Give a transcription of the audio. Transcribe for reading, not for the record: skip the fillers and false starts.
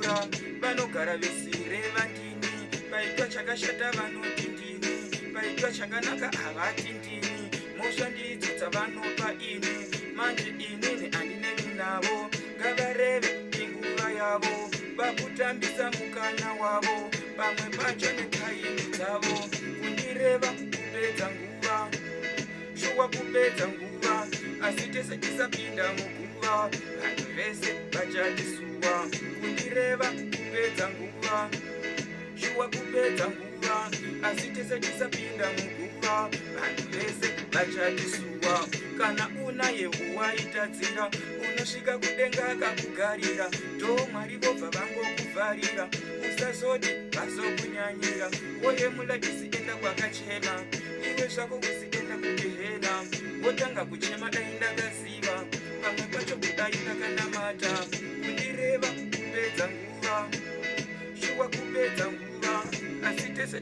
vakura vanogara vesire vandini, paitwa chakashata vanoti ndini, paitwa chakanaka havati ndini, moshandidzo dzavanopa ini, manje inini handineni navo, ngavareve inguva yavo, vakutambisa mukana wavo, pamwe pacho netaimi dzavo, kundireva kupedza nguva, shuwa kupedza nguva, asi tese tisapinda muguva, vanhu vese vachatisuwa, kundireva kupedza nguva, shuwa kupedza nguva, asi tese tisapinda muguva, vanhu vese vachatisuwa. Kana unaye uwaitadzira, unosvika kudenga kakugarira, ndo Mwari vobva vangokuvharira, usazoti vazokunyanyira, woye mulakisi enda kwakachena, iwe zvako usienda kugehena, wotanga kuchema dai ndakaziva, pamwe pacho kudai ndakanamata, kundireva kupedza